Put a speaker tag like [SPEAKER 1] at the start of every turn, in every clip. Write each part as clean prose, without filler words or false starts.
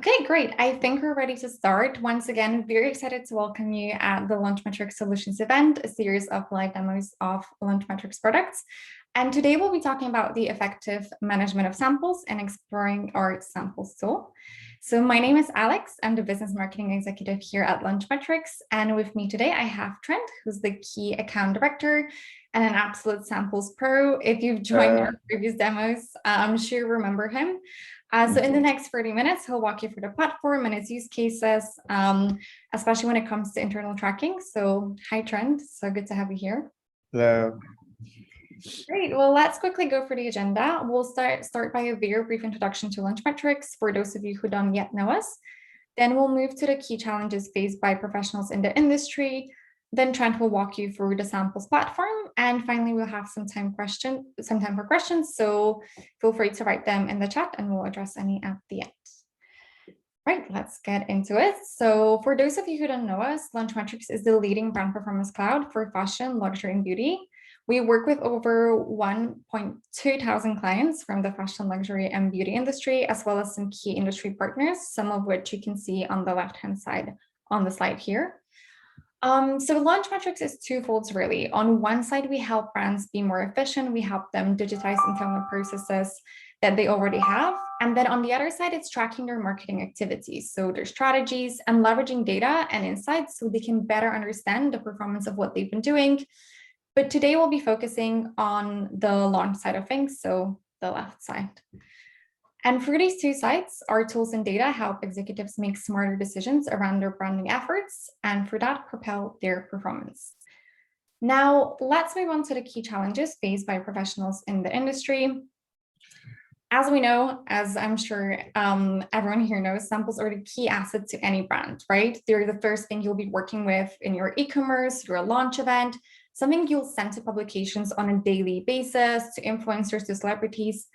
[SPEAKER 1] Okay, great. I think we're ready to start. Once again, very excited to welcome you at the Launchmetrics Solutions event, a series of live demos of Launchmetrics products. And today we'll be talking about the effective management of samples and exploring our samples tool. So my name is Alex. I'm the business marketing executive here at Launchmetrics. And with me today, I have Trent, who's the key account director and an absolute samples pro. If you've joined our previous demos, I'm sure you remember him. So in the next 30 minutes, he'll walk you through the platform and its use cases, especially when it comes to internal tracking. So hi, Trent. So good to have you here.
[SPEAKER 2] Hello.
[SPEAKER 1] Great. Well, let's quickly go through the agenda. We'll start by a very brief introduction to Launchmetrics for those of you who don't yet know us. Then we'll move to the key challenges faced by professionals in the industry. Then Trent will walk you through the samples platform. And finally, we'll have some time for questions. So feel free to write them in the chat and we'll address any at the end. Right, let's get into it. So for those of you who don't know us, Launchmetrics is the leading brand performance cloud for fashion, luxury, and beauty. We work with over 1.2 thousand clients from the fashion, luxury, and beauty industry, as well as some key industry partners, some of which you can see on the left-hand side on the slide here. So Launchmetrics is twofold, really. On one side, we help brands be more efficient. We help them digitize internal processes that they already have. And then on the other side, it's tracking their marketing activities. So their strategies and leveraging data and insights so they can better understand the performance of what they've been doing. But today we'll be focusing on the launch side of things, so the left side. And for these two sides, our tools and data help executives make smarter decisions around their branding efforts, and for that, propel their performance. Now, let's move on to the key challenges faced by professionals in the industry. As we know, as I'm sure everyone here knows, samples are the key asset to any brand, right? They're the first thing you'll be working with in your e-commerce, your launch event, something you'll send to publications on a daily basis, to influencers, to celebrities.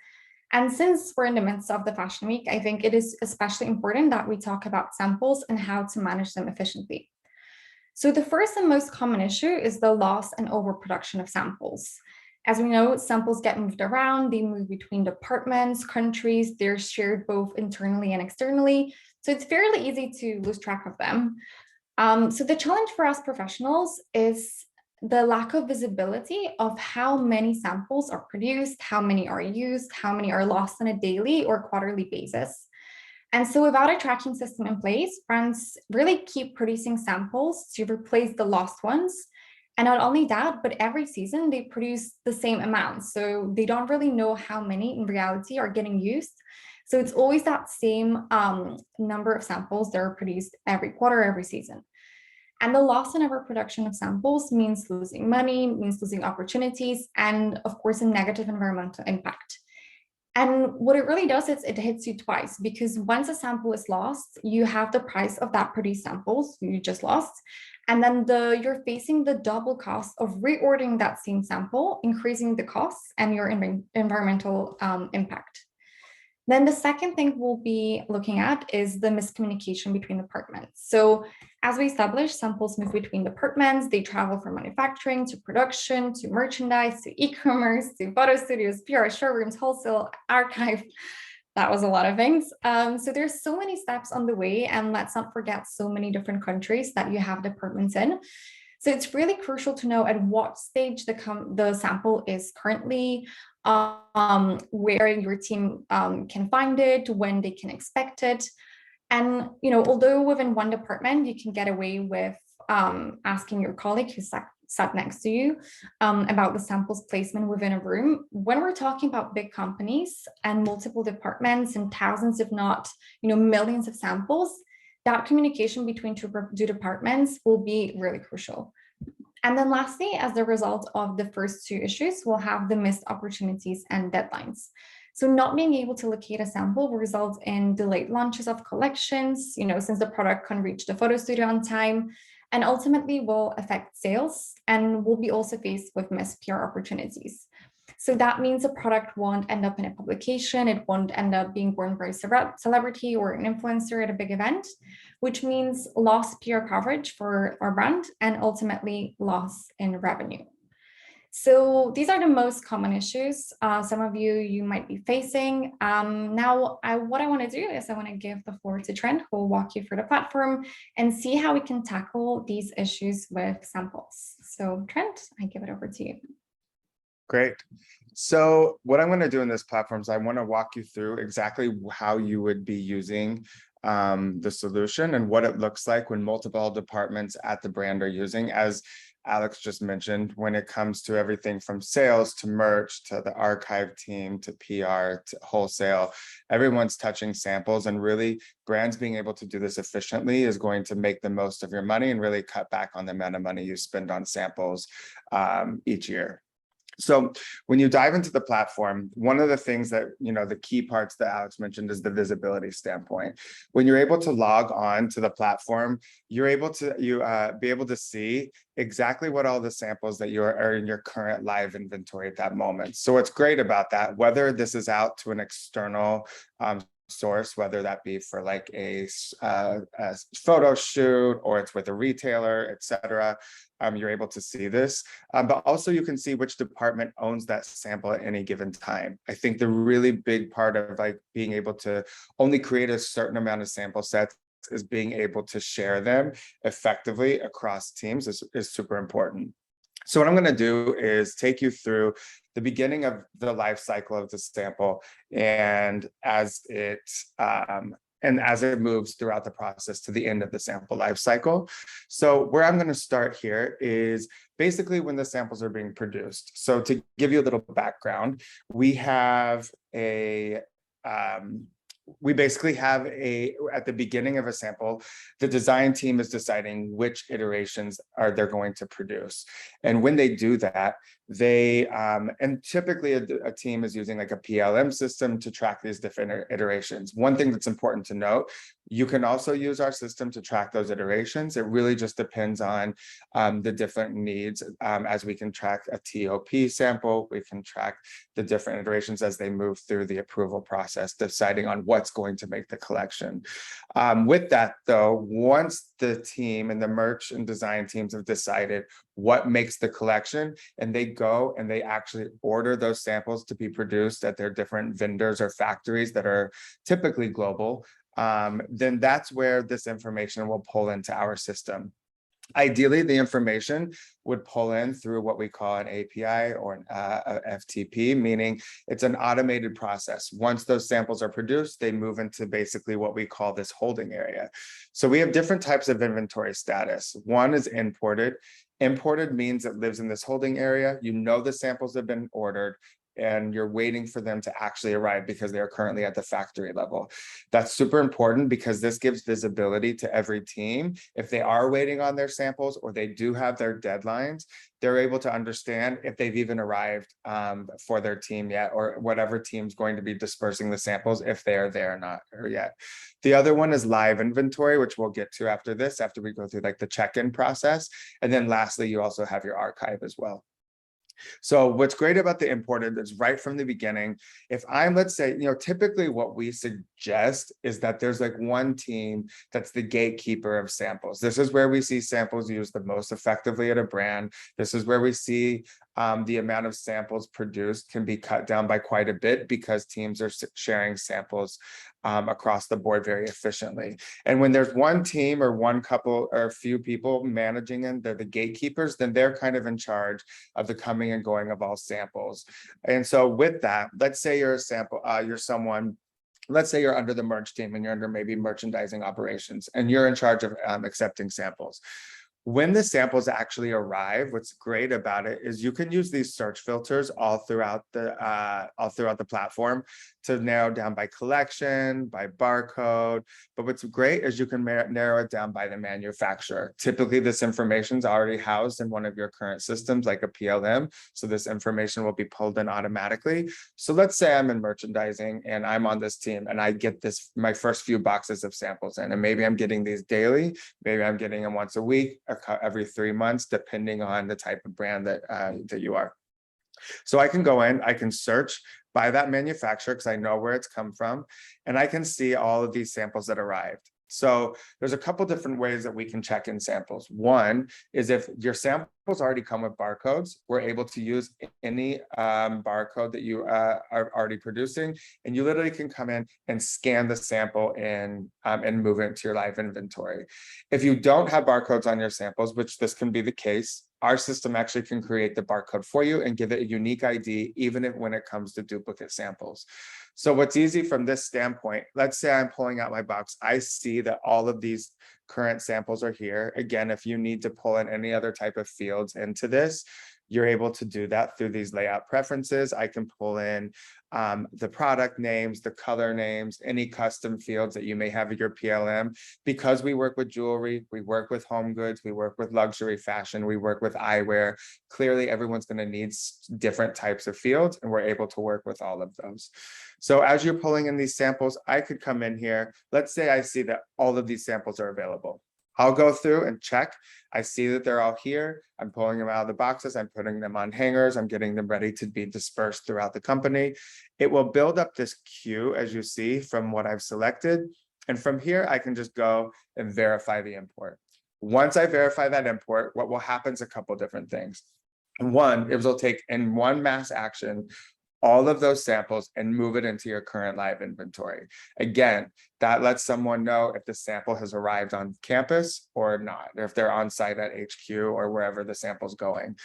[SPEAKER 1] And since we're in the midst of the Fashion Week, I think it is especially important that we talk about samples and how to manage them efficiently. So the first and most common issue is the loss and overproduction of samples. As we know, samples get moved around, they move between departments, countries, they're shared both internally and externally. So it's fairly easy to lose track of them. So the challenge for us professionals is the lack of visibility of how many samples are produced, how many are used, how many are lost on a daily or quarterly basis. And so without a tracking system in place, brands really keep producing samples to replace the lost ones. And not only that, but every season they produce the same amount. So they don't really know how many in reality are getting used. So it's always that same number of samples that are produced every quarter, every season. And the loss and overproduction of samples means losing money, means losing opportunities, and of course, a negative environmental impact. And what it really does is it hits you twice, because once a sample is lost, you have the price of that produced samples you just lost. And then you're facing the double cost of reordering that same sample, increasing the costs and your environmental impact. Then the second thing we'll be looking at is the miscommunication between departments. So as we established, samples move between departments. They travel from manufacturing to production, to merchandise, to e-commerce, to photo studios, PR, showrooms, wholesale, archive. That was a lot of things. So there's so many steps on the way, and let's not forget so many different countries that you have departments in. So it's really crucial to know at what stage the sample is currently, where your team can find it, when they can expect it. And, although within one department, you can get away with asking your colleague who sat next to you about the sample's placement within a room. When we're talking about big companies and multiple departments and thousands, if not, millions of samples, that communication between two departments will be really crucial. And then lastly, as a result of the first two issues, we'll have the missed opportunities and deadlines. So not being able to locate a sample will result in delayed launches of collections, since the product can't reach the photo studio on time, and ultimately will affect sales, and will be also faced with missed PR opportunities. So that means a product won't end up in a publication, it won't end up being worn by a celebrity or an influencer at a big event, which means lost PR coverage for our brand and ultimately loss in revenue. So these are the most common issues some of you might be facing. Now, what I want to do is I want to give the floor to Trent, who will walk you through the platform and see how we can tackle these issues with samples. So Trent, I give it over to you.
[SPEAKER 2] Great. So what I'm going to do in this platform is I want to walk you through exactly how you would be using the solution and what it looks like when multiple departments at the brand are using. As Alex just mentioned, when it comes to everything from sales to merch to the archive team to PR to wholesale, everyone's touching samples, and really brands being able to do this efficiently is going to make the most of your money and really cut back on the amount of money you spend on samples each year. So when you dive into the platform, one of the things that, the key parts that Alex mentioned is the visibility standpoint. When you're able to log on to the platform, you're able to be able to see exactly what all the samples that are in your current live inventory at that moment. So what's great about that, whether this is out to an external source, whether that be for like a photo shoot or it's with a retailer, etc. You're able to see this, but also you can see which department owns that sample at any given time. I think the really big part of like being able to only create a certain amount of sample sets is being able to share them effectively across teams is super important. So what I'm going to do is take you through the beginning of the life cycle of the sample and as it moves throughout the process to the end of the sample life cycle. So where I'm going to start here is basically when the samples are being produced. So to give you a little background, we basically have at the beginning of a sample, the design team is deciding which iterations they're going to produce. And when they do that, and typically a team is using like a PLM system to track these different iterations. One thing that's important to note, you can also use our system to track those iterations. It really just depends on the different needs. As we can track a TOP sample, we can track the different iterations as they move through the approval process, deciding on what's going to make the collection. With that though, once the team and the merch and design teams have decided what makes the collection, and they go and they actually order those samples to be produced at their different vendors or factories that are typically global, then that's where this information will pull into our system. Ideally, the information would pull in through what we call an API or a FTP, meaning it's an automated process. Once those samples are produced, they move into basically what we call this holding area. So we have different types of inventory status. One is imported. Imported means it lives in this holding area. You know the samples have been ordered, and you're waiting for them to actually arrive because they are currently at the factory level. That's super important because this gives visibility to every team. If they are waiting on their samples or they do have their deadlines, they're able to understand if they've even arrived for their team yet, or whatever team's going to be dispersing the samples, if they are there or not or yet. The other one is live inventory, which we'll get to after this, after we go through like the check-in process. And then lastly, you also have your archive as well. So what's great about the imported is right from the beginning, if I'm, let's say, typically what we suggest is that there's like one team that's the gatekeeper of samples. This is where we see samples used the most effectively at a brand. This is where we see the amount of samples produced can be cut down by quite a bit because teams are sharing samples across the board very efficiently. And when there's one team or one couple or a few people managing it, they're the gatekeepers, then they're kind of in charge of the coming and going of all samples. And so with that, let's say you're a sample, let's say you're under the merch team and you're under maybe merchandising operations and you're in charge of accepting samples. When the samples actually arrive, what's great about it is you can use these search filters all throughout the platform to narrow down by collection, by barcode. But what's great is you can narrow it down by the manufacturer. Typically, this information is already housed in one of your current systems, like a PLM. So this information will be pulled in automatically. So let's say I'm in merchandising and I'm on this team and I get my first few boxes of samples in, and maybe I'm getting these daily, maybe I'm getting them once a week, every 3 months, depending on the type of brand that you are. So I can go in, I can search by that manufacturer because I know where it's come from, and I can see all of these samples that arrived. So there's a couple different ways that we can check in samples. One is if your samples already come with barcodes, we're able to use any barcode that you are already producing, and you literally can come in and scan the sample and move it into your live inventory. If you don't have barcodes on your samples, which this can be the case, our system actually can create the barcode for you and give it a unique ID, even if when it comes to duplicate samples. So what's easy from this standpoint, let's say I'm pulling out my box, I see that all of these current samples are here. Again, if you need to pull in any other type of fields into this, you're able to do that through these layout preferences. I can pull in the product names, the color names, any custom fields that you may have in your PLM. Because we work with jewelry, we work with home goods, we work with luxury fashion, we work with eyewear. Clearly, everyone's going to need different types of fields, and we're able to work with all of those. So as you're pulling in these samples, I could come in here. Let's say I see that all of these samples are available. I'll go through and check. I see that they're all here. I'm pulling them out of the boxes. I'm putting them on hangers. I'm getting them ready to be dispersed throughout the company. It will build up this queue, as you see, from what I've selected. And from here, I can just go and verify the import. Once I verify that import, what will happen is a couple different things. One, it will take in one mass action all of those samples and move it into your current live inventory. Again, that lets someone know if the sample has arrived on campus or not, or if they're on site at HQ or wherever the sample's going.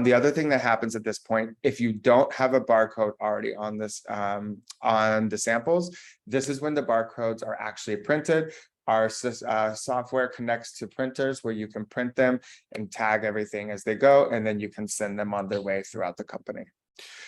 [SPEAKER 2] The other thing that happens at this point, if you don't have a barcode already on this on the samples, this is when the barcodes are actually printed. Our software connects to printers where you can print them and tag everything as they go, and then you can send them on their way throughout the company.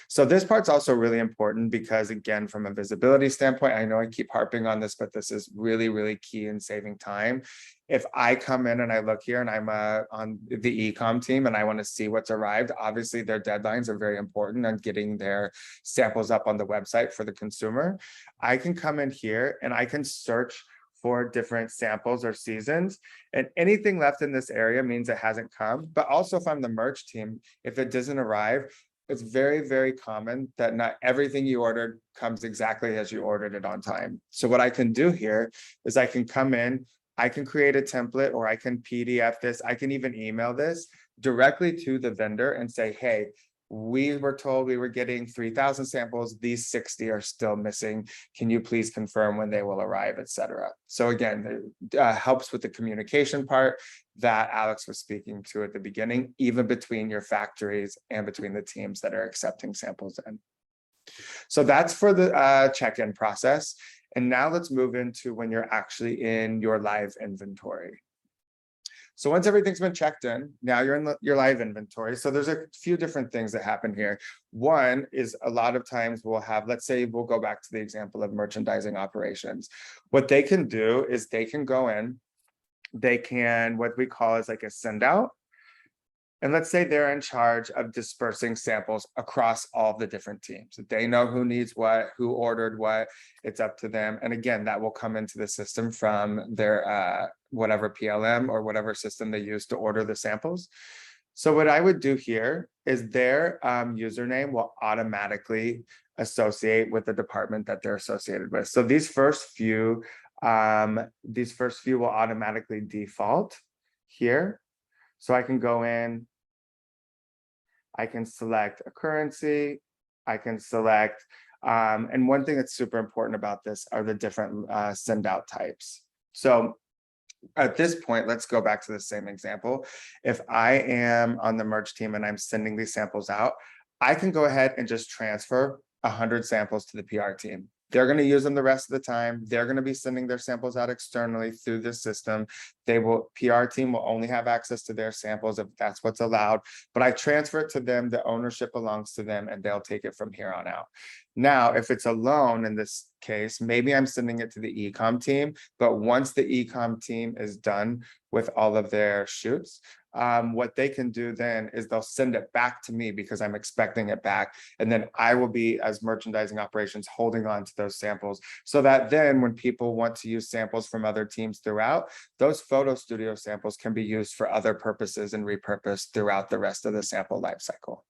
[SPEAKER 2] So this part's also really important because, again, from a visibility standpoint, I know I keep harping on this, but this is really, really key in saving time. If I come in and I look here and I'm on the ecom team and I want to see what's arrived, obviously their deadlines are very important on getting their samples up on the website for the consumer. I can come in here and I can search for different samples or seasons, and anything left in this area means it hasn't come. But also if I'm the merch team, if it doesn't arrive, it's very, very common that not everything you ordered comes exactly as you ordered it on time. So what I can do here is I can come in, I can create a template, or I can PDF this, I can even email this directly to the vendor and say, hey, we were told we were getting 3,000 samples, these 60 are still missing. Can you please confirm when they will arrive, etc. So again, it helps with the communication part that Alex was speaking to at the beginning, even between your factories and between the teams that are accepting samples in. So that's for the check-in process. And now let's move into when you're actually in your live inventory. So once everything's been checked in, now you're in your live inventory. So there's a few different things that happen here. One is a lot of times we'll have, let's say we'll go back to the example of merchandising operations. What they can do is they can go in, they can, what we call is like a send out. And let's say they're in charge of dispersing samples across all the different teams. They know who needs what, who ordered what, it's up to them. And again, that will come into the system from their whatever PLM or whatever system they use to order the samples. So what I would do here is their username will automatically associate with the department that they're associated with. So these first few will automatically default here. So I can go in, I can select a currency, I can select, and one thing that's super important about this are the different send out types. So at this point, let's go back to the same example. If I am on the merch team and I'm sending these samples out, I can go ahead and just transfer 100 samples to the PR team. They're going to use them the rest of the time. They're going to be sending their samples out externally through this system. PR team will only have access to their samples if that's what's allowed, but I transfer it to them. The ownership belongs to them and they'll take it from here on out. Now, if it's a loan in this case, maybe I'm sending it to the ecom team, but once the ecom team is done with all of their shoots, what they can do then is they'll send it back to me because I'm expecting it back. And then I will be, as merchandising operations, holding on to those samples so that then when people want to use samples from other teams throughout, those photo studio samples can be used for other purposes and repurposed throughout the rest of the sample lifecycle.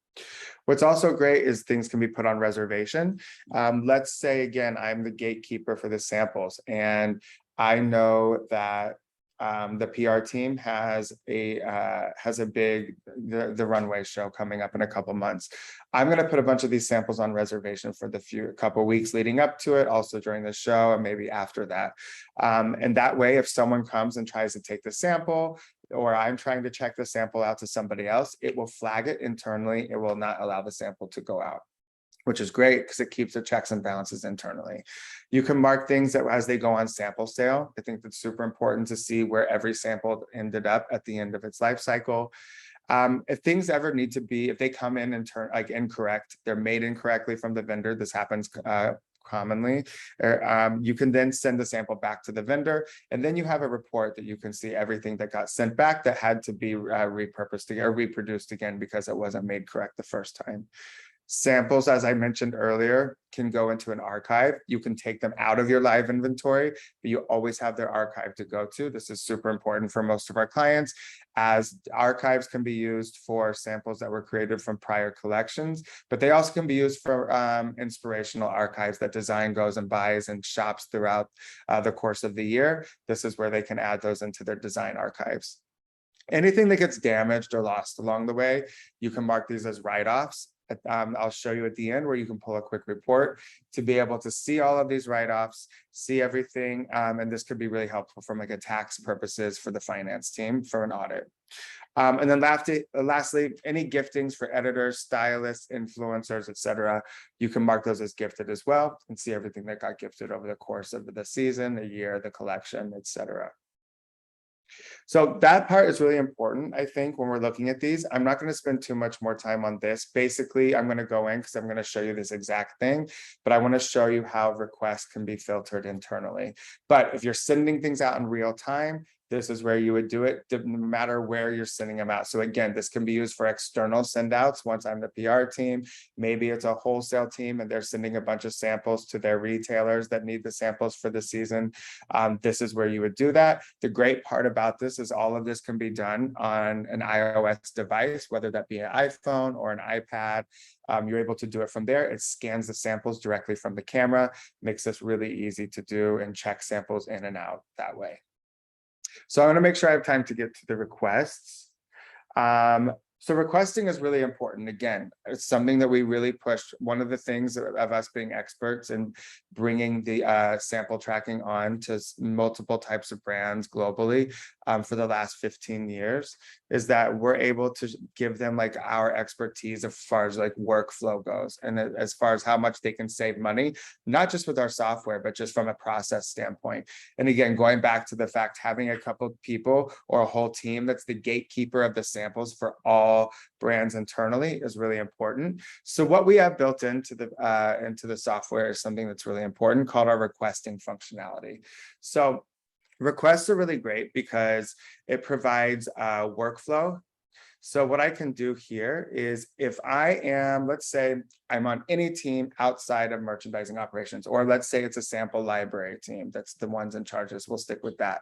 [SPEAKER 2] What's also great is things can be put on reservation. Let's say, again, I'm the gatekeeper for the samples, and I know that the PR team has a big the runway show coming up in a couple months. I'm going to put a bunch of these samples on reservation for the couple weeks leading up to it, also during the show and maybe after that. And that way, if someone comes and tries to take the sample, or I'm trying to check the sample out to somebody else, it will flag it internally. It will not allow the sample to go out, which is great because it keeps the checks and balances internally. You can mark things that as they go on sample sale. I think that's super important to see where every sample ended up at the end of its life cycle. If things ever need to be, if they come in and turn like incorrect, they're made incorrectly from the vendor. This happens commonly. You can then send the sample back to the vendor, and then you have a report that you can see everything that got sent back that had to be repurposed or reproduced again because it wasn't made correct the first time. Samples, as I mentioned earlier, can go into an archive. You can take them out of your live inventory, but you always have their archive to go to. This is super important for most of our clients, as archives can be used for samples that were created from prior collections, but they also can be used for inspirational archives that design goes and buys and shops throughout the course of the year. This is where they can add those into their design archives. Anything that gets damaged or lost along the way, you can mark these as write-offs. I'll show you at the end where you can pull a quick report to be able to see all of these write-offs, see everything, and this could be really helpful from like a tax purposes for the finance team for an audit. And then lastly, any giftings for editors, stylists, influencers, etc. You can mark those as gifted as well and see everything that got gifted over the course of the season, the year, the collection, etc. So that part is really important, I think, when we're looking at these. I'm not going to spend too much more time on this. Basically, I'm going to go in because I'm going to show you this exact thing, but I want to show you how requests can be filtered internally. But if you're sending things out in real time, this is where you would do it, no matter where you're sending them out. So again, this can be used for external send outs. Once I'm the PR team, maybe it's a wholesale team and they're sending a bunch of samples to their retailers that need the samples for the season. This is where you would do that. The great part about this is all of this can be done on an iOS device, whether that be an iPhone or an iPad. You're able to do it from there. It scans the samples directly from the camera, makes this really easy to do and check samples in and out that way. So I want to make sure I have time to get to the requests. So requesting is really important. Again, it's something that we really push. One of the things of us being experts in bringing the sample tracking on to multiple types of brands globally for the last 15 years is that we're able to give them like our expertise as far as like workflow goes and as far as how much they can save money, not just with our software, but just from a process standpoint. And again, going back to the fact having a couple of people or a whole team that's the gatekeeper of the samples for all brands internally is really important. So what we have built into the software is something that's really important called our requesting functionality. So requests are really great because it provides a workflow. So what I can do here is if I am, let's say I'm on any team outside of merchandising operations, or let's say it's a sample library team, that's the ones in charge, we'll stick with that.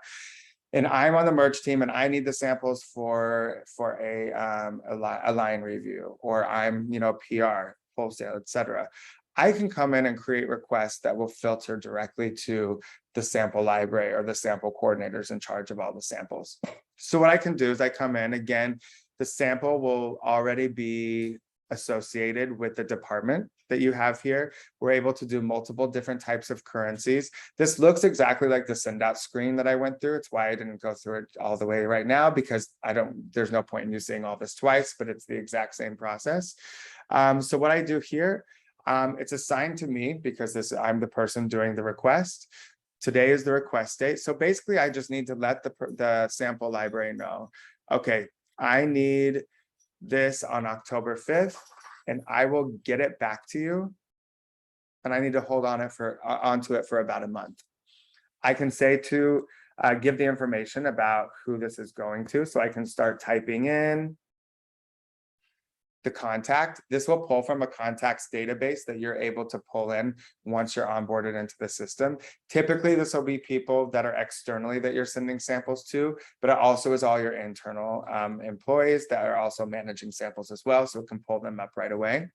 [SPEAKER 2] And I'm on the merch team and I need the samples for a line review, or I'm, PR, wholesale, etc. I can come in and create requests that will filter directly to the sample library or the sample coordinators in charge of all the samples. So what I can do is I come in, again, the sample will already be associated with the department that you have here. We're able to do multiple different types of currencies. This looks exactly like the send out screen that I went through. It's why I didn't go through it all the way right now, because there's no point in you seeing all this twice, but it's the exact same process. So what I do here, it's assigned to me because I'm the person doing the request. Today is the request date. So basically I just need to let the sample library know, okay, I need this on October 5th, and I will get it back to you. And I need to hold onto it for about a month. I can say to give the information about who this is going to. So I can start typing in the contact. This will pull from a contacts database that you're able to pull in once you're onboarded into the system. Typically, this will be people that are externally that you're sending samples to, but it also is all your internal employees that are also managing samples as well. So it can pull them up right away.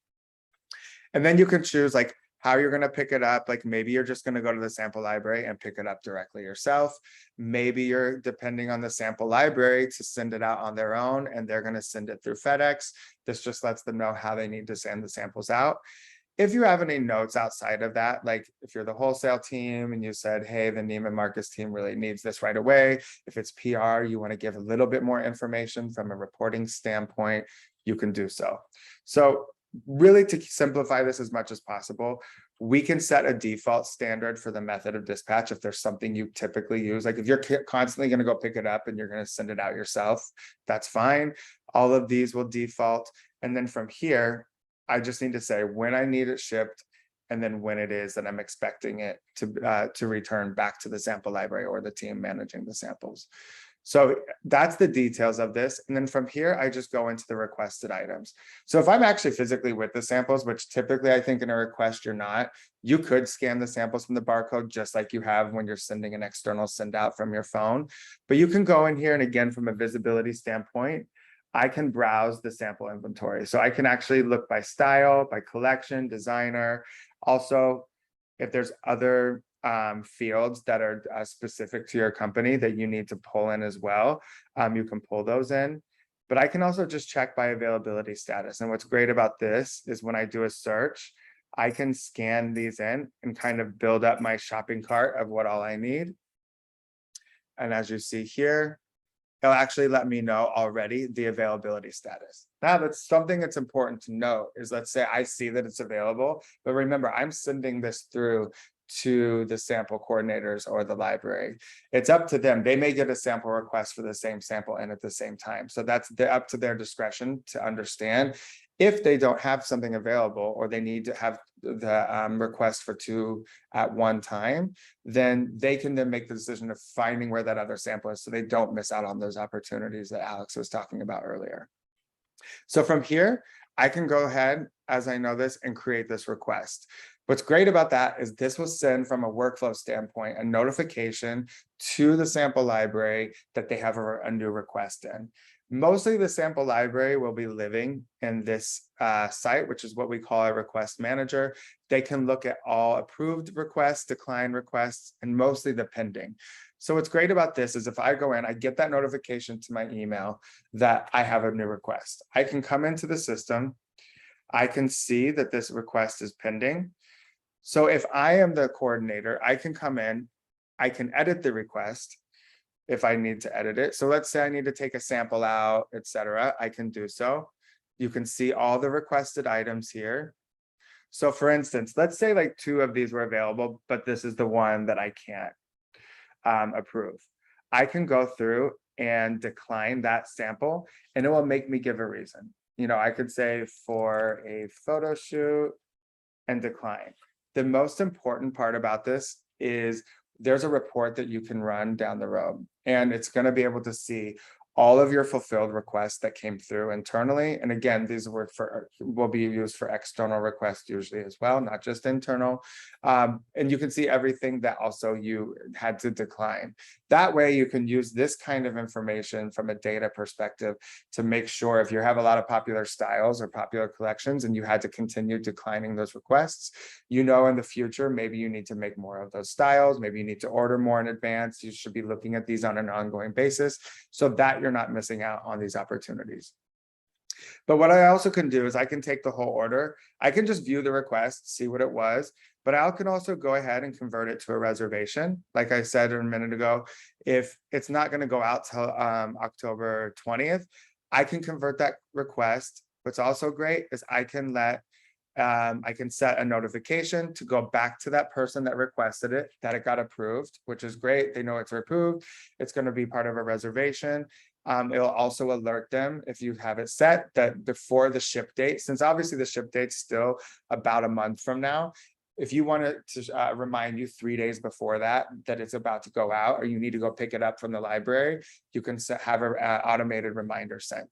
[SPEAKER 2] And then you can choose like how you're going to pick it up. Like maybe you're just going to go to the sample library and pick it up directly yourself. Maybe you're depending on the sample library to send it out on their own and they're going to send it through FedEx. This just lets them know how they need to send the samples out. If you have any notes outside of that, like if you're the wholesale team and you said, hey, the Neiman Marcus team really needs this right away. If it's PR, you want to give a little bit more information from a reporting standpoint, you can do so. So really, to simplify this as much as possible, we can set a default standard for the method of dispatch. If there's something you typically use, like if you're constantly going to go pick it up and you're going to send it out yourself, that's fine. All of these will default. And then from here, I just need to say when I need it shipped and then when it is that I'm expecting it to return back to the sample library or the team managing the samples. So that's the details of this. And then from here, I just go into the requested items. So if I'm actually physically with the samples, which typically I think in a request you're not, you could scan the samples from the barcode just like you have when you're sending an external send out from your phone. But you can go in here and again, from a visibility standpoint, I can browse the sample inventory. So I can actually look by style, by collection, designer. Also, if there's other fields that are specific to your company that you need to pull in as well, you can pull those in. But I can also just check by availability status. And what's great about this is when I do a search, I can scan these in and kind of build up my shopping cart of what all I need. And as you see here, it'll actually let me know already the availability status. Now, that's something that's important to note is, let's say I see that it's available, but remember, I'm sending this through to the sample coordinators or the library. It's up to them. They may get a sample request for the same sample in at the same time. So that's up to their discretion to understand. If they don't have something available or they need to have the request for two at one time, then they can then make the decision of finding where that other sample is so they don't miss out on those opportunities that Alex was talking about earlier. So from here, I can go ahead, as I know this, and create this request. What's great about that is this will send from a workflow standpoint a notification to the sample library that they have a new request in. Mostly the sample library will be living in this site, which is what we call a request manager. They can look at all approved requests, declined requests, and mostly the pending. So what's great about this is if I go in, I get that notification to my email that I have a new request. I can come into the system. I can see that this request is pending. So if I am the coordinator, I can come in, I can edit the request if I need to edit it. So let's say I need to take a sample out, etc. I can do so. You can see all the requested items here. So for instance, let's say like 2 of these were available, but this is the one that I can't approve. I can go through and decline that sample and it will make me give a reason. You know, I could say for a photo shoot and decline. The most important part about this is there's a report that you can run down the road and it's going to be able to see all of your fulfilled requests that came through internally. And again, these will be used for external requests usually as well, not just internal. And you can see everything that also you had to decline. That way you can use this kind of information from a data perspective to make sure if you have a lot of popular styles or popular collections and you had to continue declining those requests, you know, in the future, maybe you need to make more of those styles, maybe you need to order more in advance. You should be looking at these on an ongoing basis so that you're not missing out on these opportunities. But what I also can do is I can take the whole order. I can just view the request, see what it was, but I can also go ahead and convert it to a reservation. Like I said a minute ago, if it's not going to go out till October 20th, I can convert that request. What's also great is I can set a notification to go back to that person that requested it, that it got approved, which is great. They know it's approved. It's going to be part of a reservation. It'll also alert them if you have it set that before the ship date, since obviously the ship date's still about a month from now, if you want to remind you 3 days before that it's about to go out, or you need to go pick it up from the library, you can have an automated reminder sent.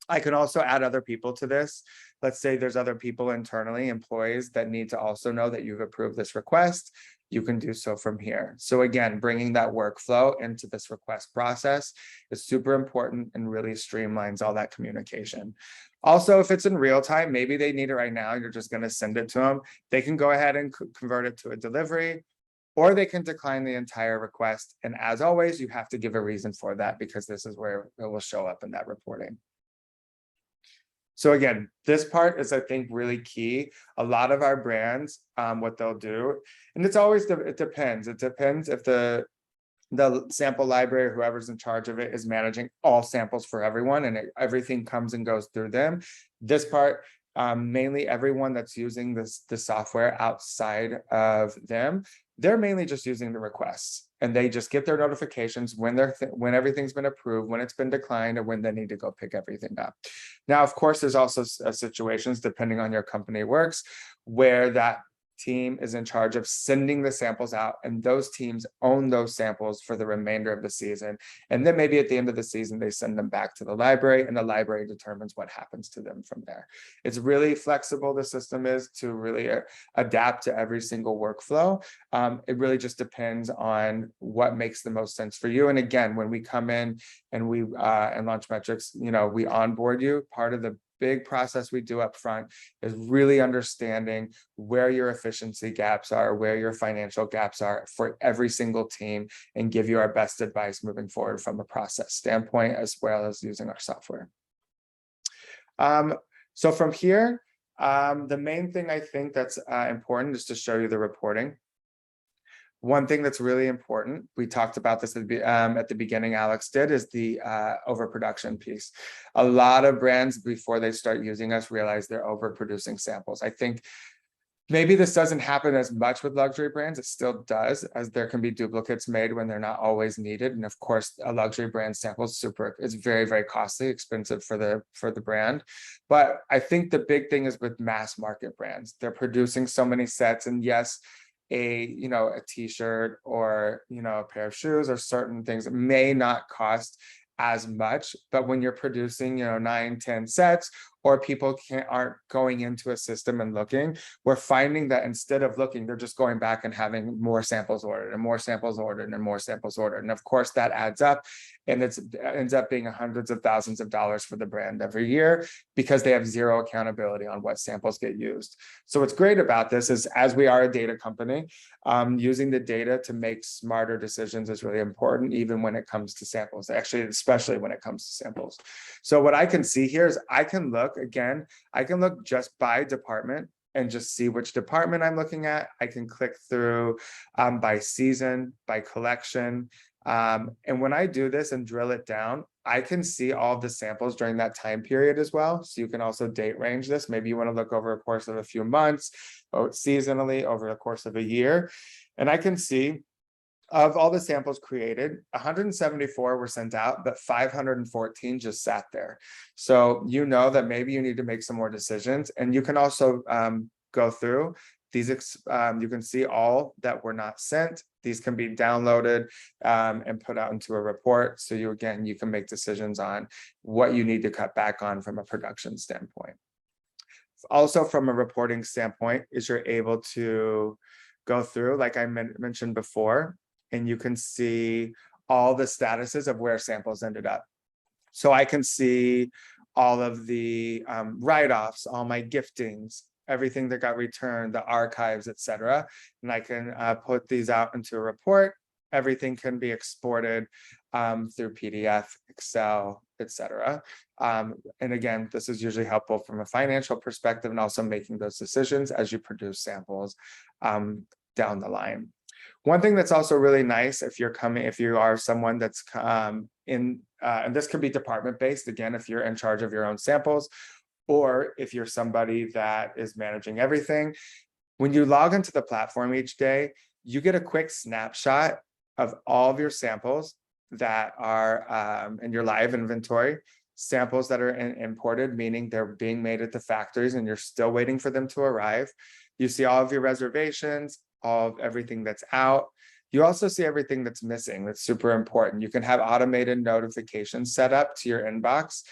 [SPEAKER 2] I can also add other people to this. Let's say there's other people internally, employees, that need to also know that you've approved this request. You can do so from here. So again, bringing that workflow into this request process is super important and really streamlines all that communication. Also, if it's in real time, maybe they need it right now, you're just going to send it to them. They can go ahead and convert it to a delivery, or they can decline the entire request. And as always, you have to give a reason for that, because this is where it will show up in that reporting. So again, this part is, I think, really key. A lot of our brands, what they'll do, and it's always, it depends. It depends if the sample library, whoever's in charge of it, is managing all samples for everyone, and everything comes and goes through them. This part, mainly everyone that's using the software outside of them, they're mainly just using the requests, and they just get their notifications when when everything's been approved, when it's been declined, or when they need to go pick everything up. Now, of course, there's also situations, depending on your company works, where that team is in charge of sending the samples out, and those teams own those samples for the remainder of the season. And then maybe at the end of the season, they send them back to the library, and the library determines what happens to them from there. It's really flexible, the system is, to really adapt to every single workflow. It really just depends on what makes the most sense for you. And again, when we come in and we and Launch Metrics, we onboard you, part of the big process we do up front is really understanding where your efficiency gaps are, where your financial gaps are for every single team, and give you our best advice moving forward from a process standpoint, as well as using our software. So from here, the main thing I think that's important is to show you the reporting. One thing that's really important, we talked about this at the beginning, Alex did, is the overproduction piece. A lot of brands, before they start using us, realize they're overproducing samples. I think maybe this doesn't happen as much with luxury brands. It still does, as there can be duplicates made when they're not always needed. And of course, a luxury brand sample is it's very, very costly, expensive for the brand. But I think the big thing is with mass market brands. They're producing so many sets, and yes, a t-shirt or a pair of shoes or certain things may not cost as much, but when you're producing 9-10 sets, or people aren't going into a system and looking, we're finding that instead of looking, they're just going back and having more samples ordered and more samples ordered and more samples ordered. And of course that adds up, and it ends up being hundreds of thousands of dollars for the brand every year, because they have zero accountability on what samples get used. So what's great about this is, as we are a data company, using the data to make smarter decisions is really important, even when it comes to samples, actually, especially when it comes to samples. So what I can see here is I can look just by department and just see which department I'm looking at. I can click through by season, by collection. And when I do this and drill it down, I can see all of the samples during that time period as well. So you can also date range this. Maybe you want to look over a course of a few months, or seasonally over the course of a year. And I can see, of all the samples created, 174 were sent out, but 514 just sat there. So that maybe you need to make some more decisions. And you can also go through these, you can see all that were not sent. These can be downloaded and put out into a report. So you can make decisions on what you need to cut back on from a production standpoint. Also, from a reporting standpoint, is you're able to go through, like I mentioned before, and you can see all the statuses of where samples ended up. So I can see all of the write-offs, all my giftings, everything that got returned, the archives, etc. And I can put these out into a report. Everything can be exported through PDF, Excel, etc. And again, this is usually helpful from a financial perspective, and also making those decisions as you produce samples down the line. One thing that's also really nice, if you are someone that's and this could be department based, again, if you're in charge of your own samples, or if you're somebody that is managing everything, when you log into the platform each day, you get a quick snapshot of all of your samples that are in your live inventory. Samples that are imported, meaning they're being made at the factories and you're still waiting for them to arrive. You see all of your reservations, all of everything that's out. You also see everything that's missing. That's super important. You can have automated notifications set up to your inbox.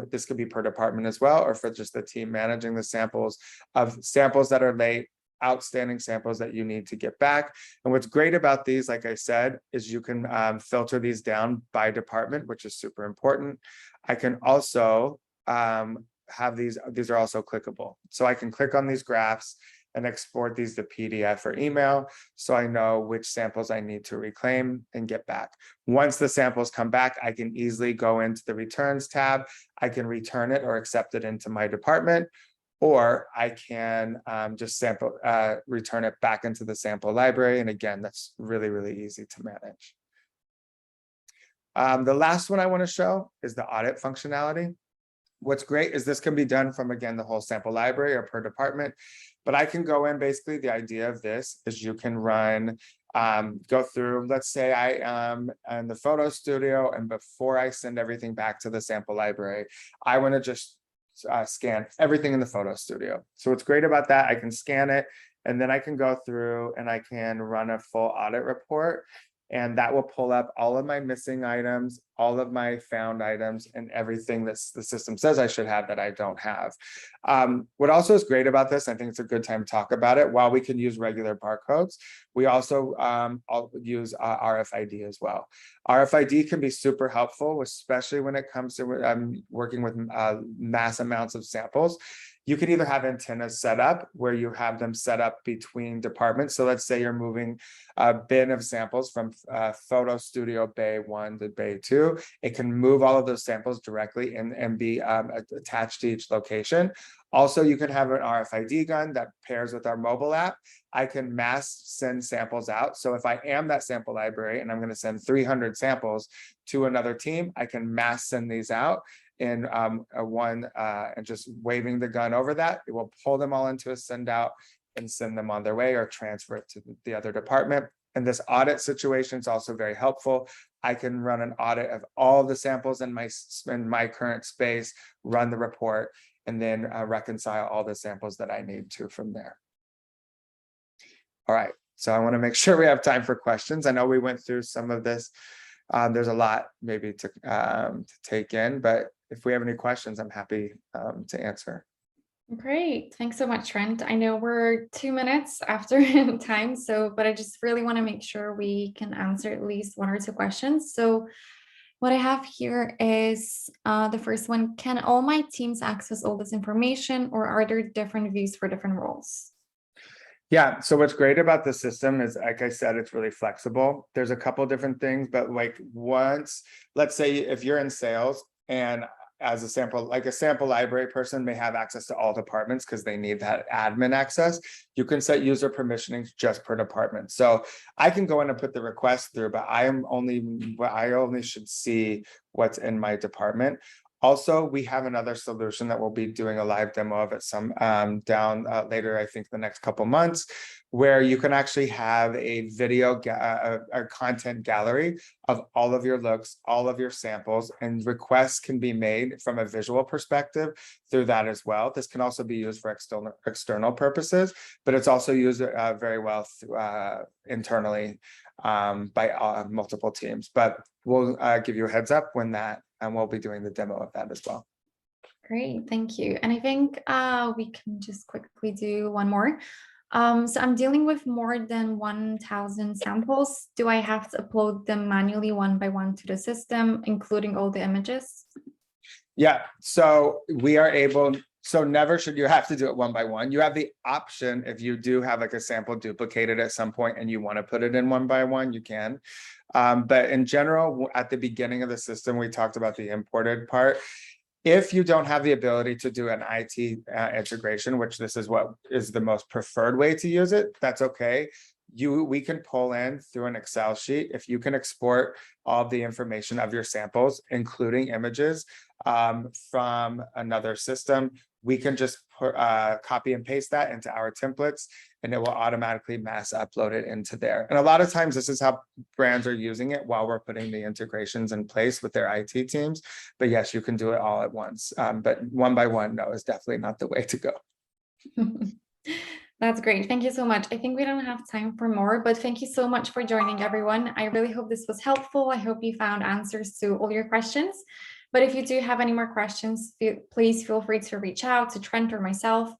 [SPEAKER 2] This could be per department as well, or for just the team managing the samples of samples that are late, outstanding samples that you need to get back. And what's great about these, like I said, is you can filter these down by department, which is super important. I can also have these are also clickable. So I can click on these graphs and export these to PDF or email, so I know which samples I need to reclaim and get back. Once the samples come back, I can easily go into the returns tab. I can return it or accept it into my department, or I can just return it back into the sample library. And again, that's really, really easy to manage. The last one I want to show is the audit functionality. What's great is this can be done from, again, the whole sample library or per department, but I can go in. Basically, the idea of this is you can run, go through, let's say I am in the photo studio, and before I send everything back to the sample library, I want to just scan everything in the photo studio. So what's great about that, I can scan it, and then I can go through and I can run a full audit report. And that will pull up all of my missing items, all of my found items, and everything that the system says I should have that I don't have. What also is great about this, I think it's a good time to talk about it, while we can use regular barcodes, we also use RFID as well. RFID can be super helpful, especially when it comes to working with mass amounts of samples. You can either have antennas set up where you have them set up between departments. So let's say you're moving a bin of samples from photo studio bay 1 to bay 2. It can move all of those samples directly and be attached to each location. Also, you can have an RFID gun that pairs with our mobile app. I can mass send samples out. So if I am that sample library and I'm going to send 300 samples to another team, I can mass send these out in and just waving the gun over that. It will pull them all into a send out and send them on their way, or transfer it to the other department. And this audit situation is also very helpful. I can run an audit of all the samples in my current space, run the report, and then reconcile all the samples that I need to from there. All right, so I want to make sure we have time for questions. I know we went through some of this. There's a lot maybe to take in, but if we have any questions, I'm happy to answer.
[SPEAKER 1] Great. Thanks so much, Trent. I know we're 2 minutes after time, but I just really want to make sure we can answer at least 1 or 2 questions. So what I have here is the first one: can all my teams access all this information, or are there different views for different roles?
[SPEAKER 2] Yeah, so what's great about the system is, like I said, it's really flexible. There's a couple different things, but like let's say if you're in sales, and as a sample library person may have access to all departments because they need that admin access, you can set user permissioning just per department. So I can go in and put the request through, but I only should see what's in my department. Also, we have another solution that we'll be doing a live demo of it down later, I think the next couple months, where you can actually have a video a content gallery of all of your looks, all of your samples, and requests can be made from a visual perspective through that as well. This can also be used for external purposes, but it's also used very well internally by multiple teams. But we'll give you a heads up when and we'll be doing the demo of that as well.
[SPEAKER 1] Great, thank you. And I think we can just quickly do one more. So I'm dealing with more than 1,000 samples. Do I have to upload them manually 1 by 1 to the system, including all the images?
[SPEAKER 2] Yeah, so we are able. So never should you have to do it 1 by 1. You have the option, if you do have like a sample duplicated at some point and you want to put it in 1 by 1, you can. But in general, at the beginning of the system, we talked about the imported part. If you don't have the ability to do an IT integration, which this is what is the most preferred way to use it, that's okay. We can pull in through an Excel sheet. If you can export all the information of your samples, including images from another system, we can just copy and paste that into our templates, and it will automatically mass upload it into there. And a lot of times this is how brands are using it while we're putting the integrations in place with their IT teams. But yes, you can do it all at once. But 1 by 1, no, is definitely not the way to go.
[SPEAKER 1] That's great. Thank you so much. I think we don't have time for more, but thank you so much for joining, everyone. I really hope this was helpful. I hope you found answers to all your questions. But if you do have any more questions, please feel free to reach out to Trent or myself.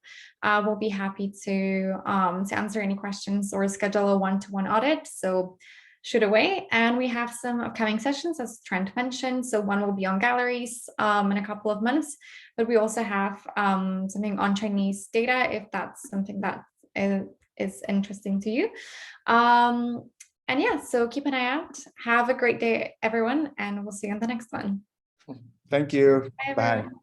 [SPEAKER 1] We'll be happy to answer any questions or schedule a one-to-one audit. So shoot away. And we have some upcoming sessions, as Trent mentioned. So one will be on galleries in a couple of months, but we also have something on Chinese data, if that's something that is interesting to you. And yeah, so keep an eye out. Have a great day, everyone, and we'll see you on the next one.
[SPEAKER 2] Thank you.
[SPEAKER 1] Bye,
[SPEAKER 2] Bye.
[SPEAKER 1] everyone.